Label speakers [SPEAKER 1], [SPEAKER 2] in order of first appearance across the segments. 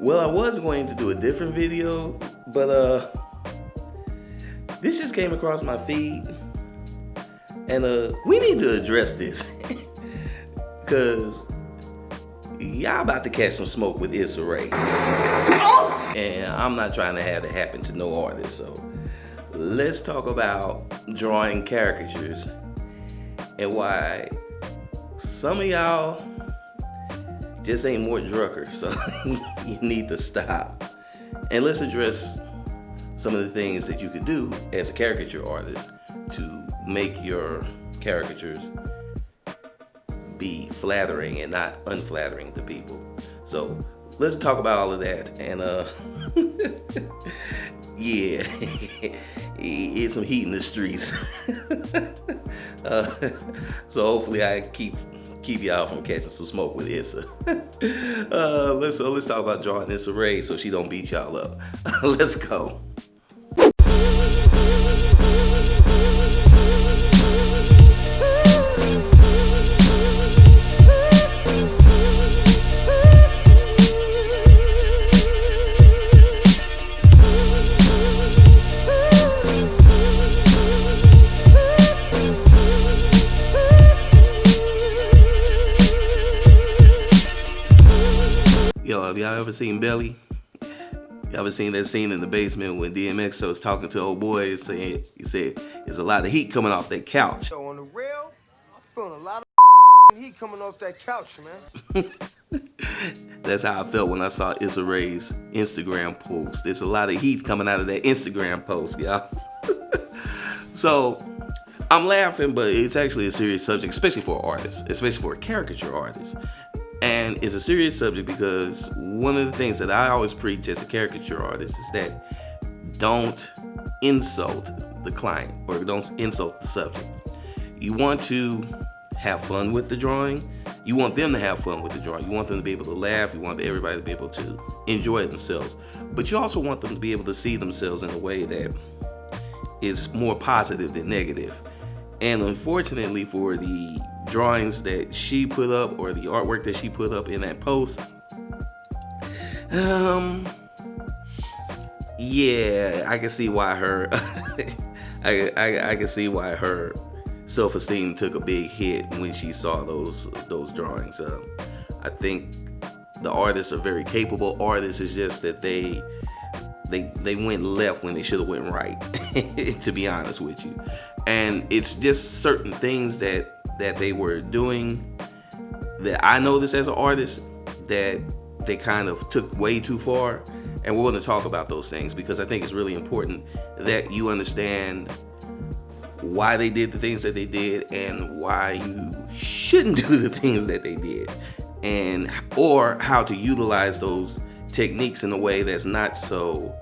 [SPEAKER 1] Well, I was going to do a different video, but this just came across my feed, and we need to address this because y'all about to catch some smoke with Issa Rae, and I'm not trying to have it happen to no artist. So let's talk about drawing caricatures and why some of y'all just ain't Mort Drucker, so you need to stop. And let's address some of the things that you could do as a caricature artist to make your caricatures be flattering and not unflattering to people. So let's talk about all of that. And yeah, it's some heat in the streets. So hopefully I keep y'all from catching some smoke with Issa. Let's talk about drawing Issa Rae so she don't beat y'all up. Let's go. Yo, have y'all ever seen Belly? Y'all ever seen that scene in the basement when DMX was talking to old boy and saying, he said, there's a lot of heat coming off that couch.
[SPEAKER 2] So on the real, I'm feeling a lot of heat coming off that couch, man.
[SPEAKER 1] That's how I felt when I saw Issa Rae's Instagram post. There's a lot of heat coming out of that Instagram post, y'all. So I'm laughing, but it's actually a serious subject, especially for artists, especially for a caricature artist. And it's a serious subject because one of the things that I always preach as a caricature artist is that don't insult the client or don't insult the subject. You want to have fun with the drawing. You want them to have fun with the drawing. You want them to be able to laugh. You want everybody to be able to enjoy themselves. But you also want them to be able to see themselves in a way that is more positive than negative. And unfortunately for the drawings that she put up or the artwork that she put up in that post, yeah, I can see why her I can see why her self-esteem took a big hit when she saw those drawings. I think the artists are very capable artists. It's just that they went left when they should have went right, to be honest with you. And it's just certain things that they were doing that I noticed as an artist that they kind of took way too far. And we're going to talk about those things because I think it's really important that you understand why they did the things that they did and why you shouldn't do the things that they did, and or how to utilize those techniques in a way that's not so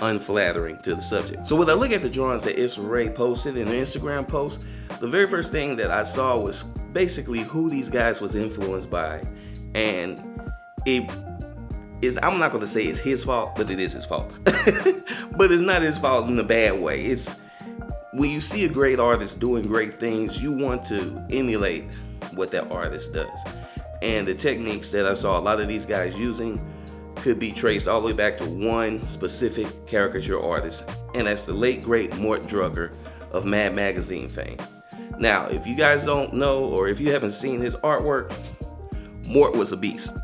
[SPEAKER 1] unflattering to the subject. So when I look at the drawings that Issa Rae posted in her Instagram post, the very first thing that I saw was basically who these guys was influenced by. And it is, I'm not going to say it's his fault, but it is his fault. But it's not his fault in a bad way. It's when you see a great artist doing great things, you want to emulate what that artist does. And the techniques that I saw a lot of these guys using could be traced all the way back to one specific caricature artist, and that's the late great Mort Drucker of Mad Magazine fame. Now, if you guys don't know, or if you haven't seen his artwork, Mort was a beast.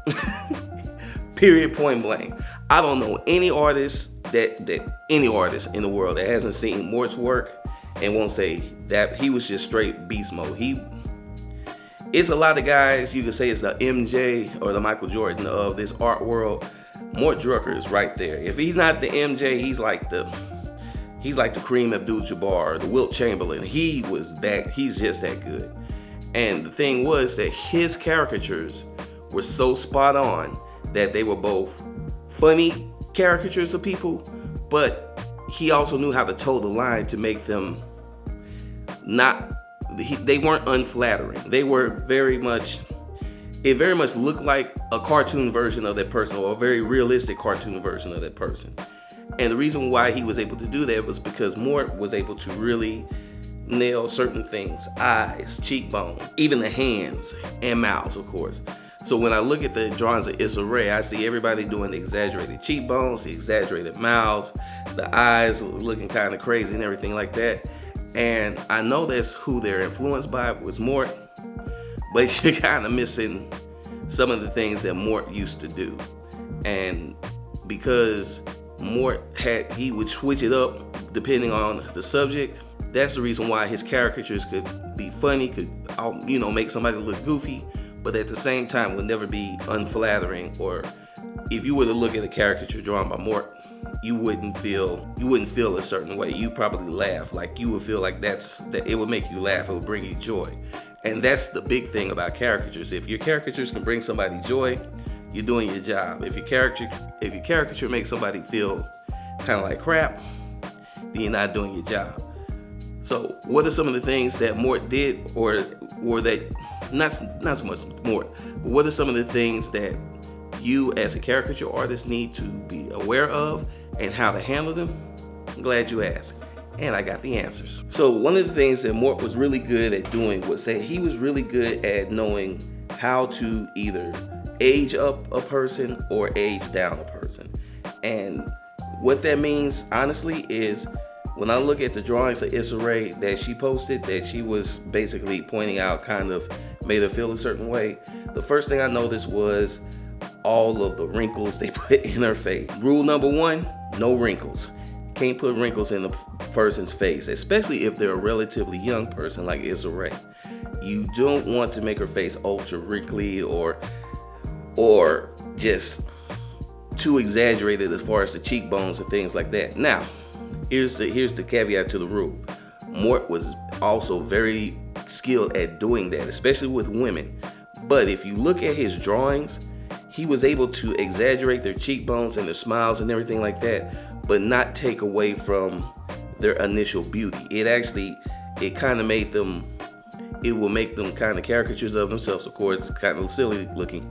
[SPEAKER 1] Period, point blank. I don't know any artist any artist in the world that hasn't seen Mort's work and won't say that he was just straight beast mode. It's a lot of guys, you could say it's the MJ or the Michael Jordan of this art world. Mort Drucker is right there. If he's not the MJ, he's like the Kareem Abdul-Jabbar, the Wilt Chamberlain. He's just that good. And the thing was that his caricatures were so spot on that they were both funny caricatures of people, but he also knew how to toe the line to make them they weren't unflattering. They were very much looked like a cartoon version of that person, or a very realistic cartoon version of that person. And the reason why he was able to do that was because Mort was able to really nail certain things: eyes, cheekbones, even the hands and mouths, of course. So when I look at the drawings of Issa Rae, I see everybody doing the exaggerated cheekbones, the exaggerated mouths, the eyes looking kind of crazy and everything like that. And I know that's who they're influenced by was Mort, but you're kind of missing some of the things that Mort used to do. And because Mort he would switch it up depending on the subject, that's the reason why his caricatures could be funny, could make somebody look goofy, but at the same time would never be unflattering. Or if you were to look at a caricature drawn by Mort, you wouldn't feel a certain way. You probably laugh, like you would feel like that it would make you laugh, it would bring you joy. And that's the big thing about caricatures. If your caricatures can bring somebody joy, you're doing your job. If your caricature makes somebody feel kind of like crap, then you're not doing your job. So what are some of the things that Mort did, or that not so much Mort, but what are some of the things that you as a caricature artist need to be aware of and how to handle them? I'm glad you asked, and I got the answers. So one of the things that Mort was really good at doing was that he was really good at knowing how to either age up a person or age down a person. And what that means, honestly, is when I look at the drawings of Issa Rae that she posted, that she was basically pointing out, kind of made her feel a certain way, the first thing I noticed was all of the wrinkles they put in her face. Rule number 1, no wrinkles. Can't put wrinkles in a person's face, especially if they're a relatively young person like Issa Rae. You don't want to make her face ultra wrinkly or just too exaggerated as far as the cheekbones and things like that. Now, here's the caveat to the rule. Mort was also very skilled at doing that, especially with women. But if you look at his drawings, he was able to exaggerate their cheekbones and their smiles and everything like that, but not take away from their initial beauty. It kind of made them, it will make them kind of caricatures of themselves, of course, kind of silly looking.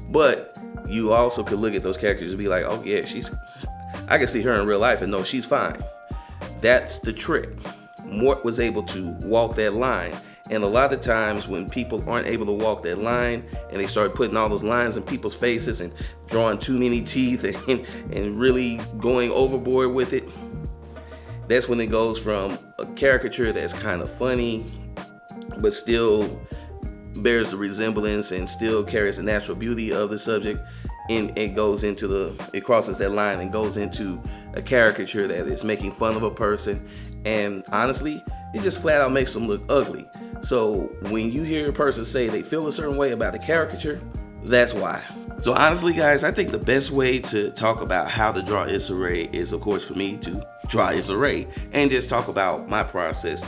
[SPEAKER 1] But you also could look at those characters and be like, oh yeah, I can see her in real life and know she's fine. That's the trick. Mort was able to walk that line. And a lot of times when people aren't able to walk that line and they start putting all those lines in people's faces and drawing too many teeth and really going overboard with it, that's when it goes from a caricature that's kind of funny but still bears the resemblance and still carries the natural beauty of the subject, and it crosses that line and goes into a caricature that is making fun of a person, and honestly, it just flat out makes them look ugly. So when you hear a person say they feel a certain way about a caricature, that's why. So honestly, guys, I think the best way to talk about how to draw Issa Rae is, of course, for me to draw Issa Rae and just talk about my process,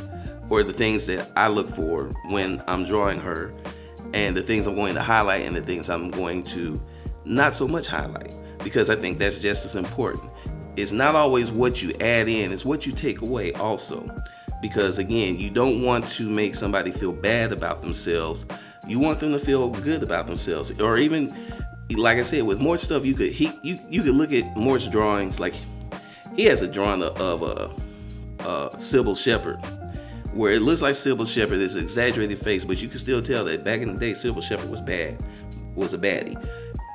[SPEAKER 1] or the things that I look for when I'm drawing her, and the things I'm going to highlight and the things I'm going to not so much highlight, because I think that's just as important. It's not always what you add in, it's what you take away also. Because again, you don't want to make somebody feel bad about themselves. You want them to feel good about themselves. Or even, like I said, with more stuff, you could look at Mort's drawings. Like, he has a drawing of Sybil Shepherd, where it looks like Sybil Shepherd is an exaggerated face, but you can still tell that back in the day, Sybil Shepherd was a baddie.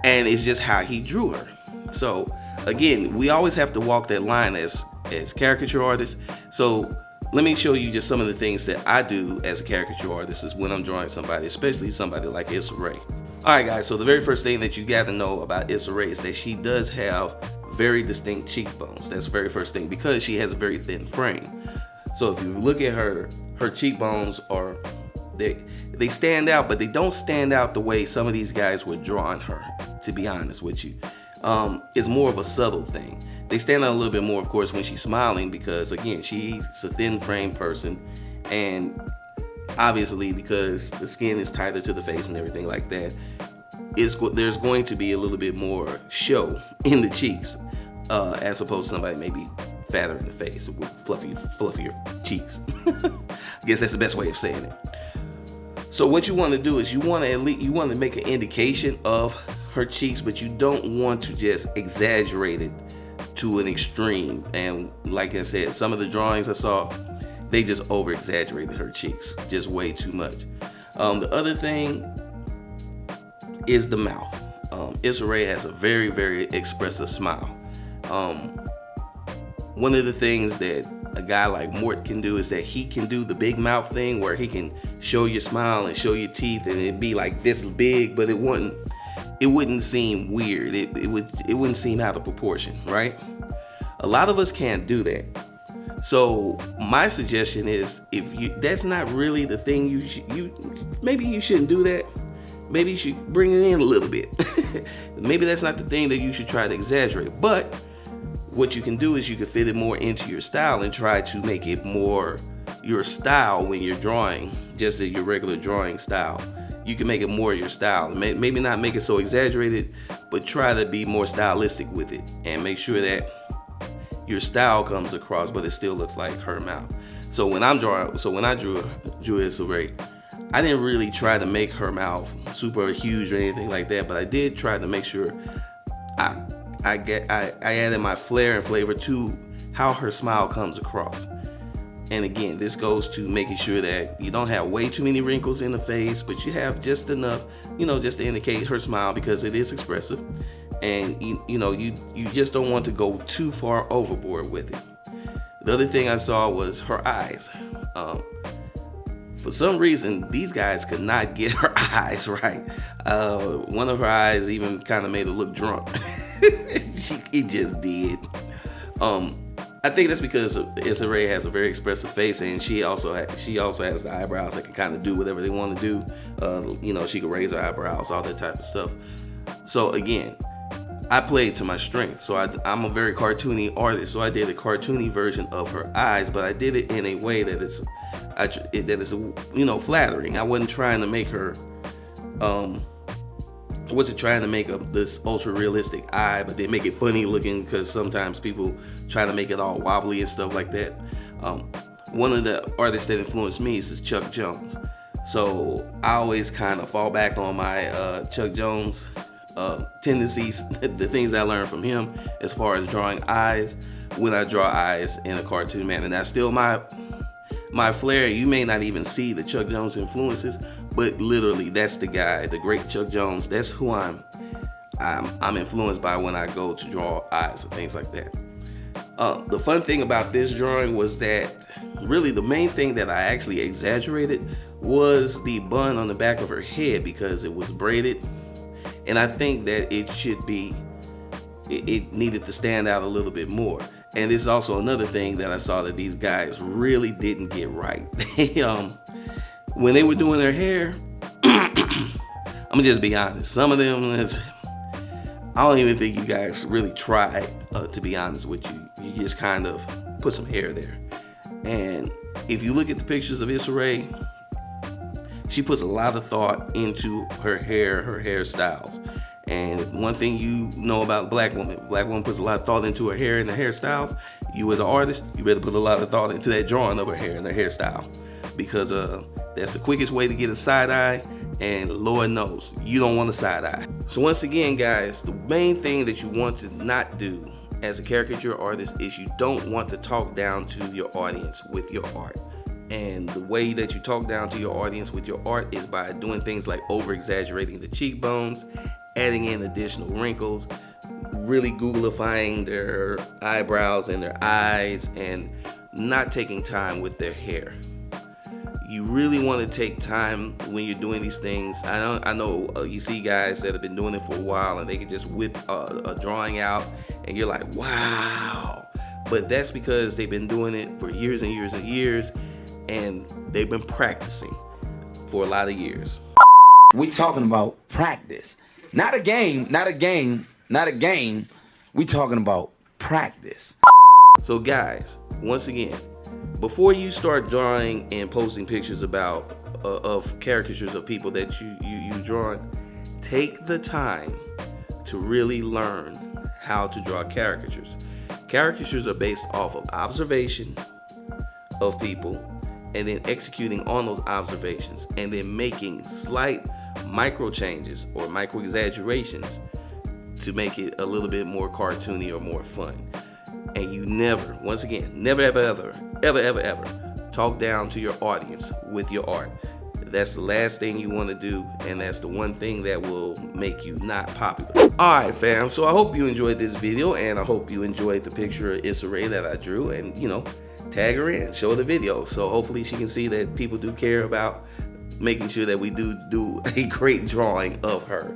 [SPEAKER 1] And it's just how he drew her. So again, we always have to walk that line as caricature artists. So let me show you just some of the things that I do as a caricature artist is when I'm drawing somebody, especially somebody like Issa Rae. Alright guys, so the very first thing that you got to know about Issa Rae is that she does have very distinct cheekbones. That's the very first thing, because she has a very thin frame. So if you look at her cheekbones are, they stand out, but they don't stand out the way some of these guys were drawing her, to be honest with you. It's more of a subtle thing. They stand out a little bit more, of course, when she's smiling, because again, she's a thin frame person, and obviously because the skin is tighter to the face and everything like that, there's going to be a little bit more show in the cheeks, as opposed to somebody maybe fatter in the face with fluffier cheeks. I guess that's the best way of saying it. So what you want to do is you want to make an indication of her cheeks, but you don't want to just exaggerate it to an extreme. And like I said, some of the drawings I saw, they just over exaggerated her cheeks just way too much. The other thing is the mouth. Issa Rae has a very, very expressive smile. One of the things that a guy like Mort can do is that he can do the big mouth thing where he can show your smile and show your teeth, and it'd be like this big, but it wouldn't seem weird. It wouldn't seem out of proportion, right? A lot of us can't do that. So my suggestion is, that's not really the thing maybe you shouldn't do that. Maybe you should bring it in a little bit. Maybe that's not the thing that you should try to exaggerate. But what you can do is you can fit it more into your style and try to make it more your style when you're drawing, just your regular drawing style. You can make it more your style. Maybe not make it so exaggerated, but try to be more stylistic with it and make sure that your style comes across, but it still looks like her mouth. So when I drew Issa Rae, I didn't really try to make her mouth super huge or anything like that, but I did try to make sure I added my flair and flavor to how her smile comes across. And again, this goes to making sure that you don't have way too many wrinkles in the face, but you have just enough, just to indicate her smile, because it is expressive. And you just don't want to go too far overboard with it. The other thing I saw was her eyes. For some reason, these guys could not get her eyes right. One of her eyes even kind of made her look drunk. It just did. I think that's because Issa Rae has a very expressive face, and she also has the eyebrows that can kind of do whatever they want to do. She can raise her eyebrows, all that type of stuff. So again, I played to my strength. So I'm a very cartoony artist, so I did a cartoony version of her eyes, but I did it in a way that is flattering. I wasn't trying to make her this ultra realistic eye, but then make it funny looking, because sometimes people try to make it all wobbly and stuff like that. One of the artists that influenced me is Chuck Jones. So I always kind of fall back on my Chuck Jones tendencies, the things I learned from him as far as drawing eyes when I draw eyes in a cartoon manner. And that's still my flair. You may not even see the Chuck Jones influences, but literally that's the guy, the great Chuck Jones. That's who I'm influenced by when I go to draw eyes and things like that. The fun thing about this drawing was that really the main thing that I actually exaggerated was the bun on the back of her head, because it was braided, and I think that it needed to stand out a little bit more. And this is also another thing that I saw that these guys really didn't get right. When they were doing their hair, I'm gonna just be honest, some of them, I don't even think you guys really tried, to be honest with you. You just kind of put some hair there. And if you look at the pictures of Issa Rae, she puts a lot of thought into her hair, her hairstyles. And one thing you know about black woman puts a lot of thought into her hair and her hairstyles. You as an artist, you better put a lot of thought into that drawing of her hair and her hairstyle, because that's the quickest way to get a side eye, and Lord knows you don't want a side eye. So once again, guys, the main thing that you want to not do as a caricature artist is you don't want to talk down to your audience with your art. And the way that you talk down to your audience with your art is by doing things like over exaggerating the cheekbones, adding in additional wrinkles, really Googlifying their eyebrows and their eyes, and not taking time with their hair. You really want to take time when you're doing these things. I know you see guys that have been doing it for a while, and they can just whip a drawing out, and you're like, wow. But that's because they've been doing it for years and years and years, and they've been practicing for a lot of years.
[SPEAKER 3] We talking about practice. Not a game. We talking about practice.
[SPEAKER 1] So guys, once again, before you start drawing and posting pictures of caricatures of people that you drawn, take the time to really learn how to draw caricatures. Caricatures are based off of observation of people, and then executing on those observations, and then making slight micro changes or micro exaggerations to make it a little bit more cartoony or more fun. And you never, once again, never ever talk down to your audience with your art. That's the last thing you want to do, and that's the one thing that will make you not popular. Alright fam, so I hope you enjoyed this video, and I hope you enjoyed the picture of Issa Rae that I drew, and you know, tag her in, show the video, so hopefully she can see that people do care about making sure that we do a great drawing of her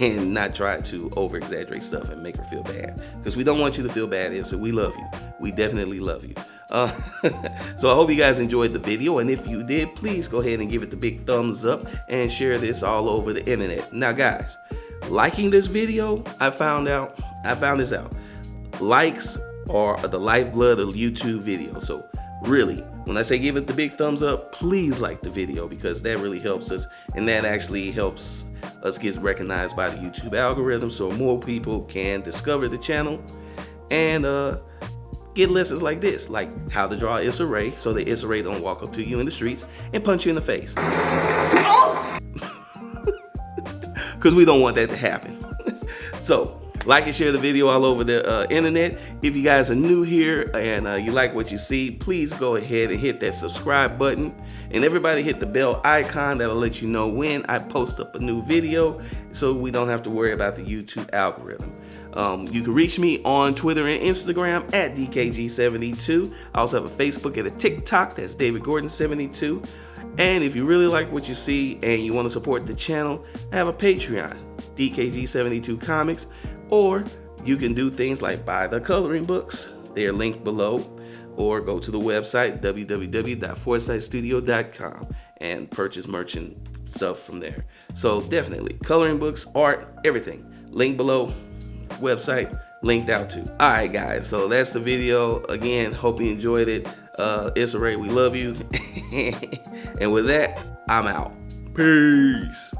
[SPEAKER 1] and not try to over exaggerate stuff and make her feel bad, because we don't want you to feel bad, Issa. We love you. We definitely love you. So I hope you guys enjoyed the video, and if you did, please go ahead and give it the big thumbs up and share this all over the internet. Now guys, liking this video, I found this out. Likes are the lifeblood of YouTube videos. So really, when I say give it the big thumbs up, please like the video, because that really helps us, and that actually helps us get recognized by the YouTube algorithm, so more people can discover the channel and get lessons like this, like how to draw Issa Rae, so that Issa Rae don't walk up to you in the streets and punch you in the face. Because we don't want that to happen. So like and share the video all over the internet. If you guys are new here and you like what you see, please go ahead and hit that subscribe button, and everybody hit the bell icon. That'll let you know when I post up a new video, so we don't have to worry about the YouTube algorithm. You can reach me on Twitter and Instagram at DKG72. I also have a Facebook and a TikTok, that's David Gordon 72. And if you really like what you see and you want to support the channel, I have a Patreon, DKG72 Comics. Or you can do things like buy the coloring books. They're linked below. Or go to the website, www.foresightstudio.com, and purchase merchant stuff from there. So definitely, coloring books, art, everything. Link below, website, linked out too. Alright guys, so that's the video. Again, hope you enjoyed it. Issa Rae, we love you. And with that, I'm out. Peace.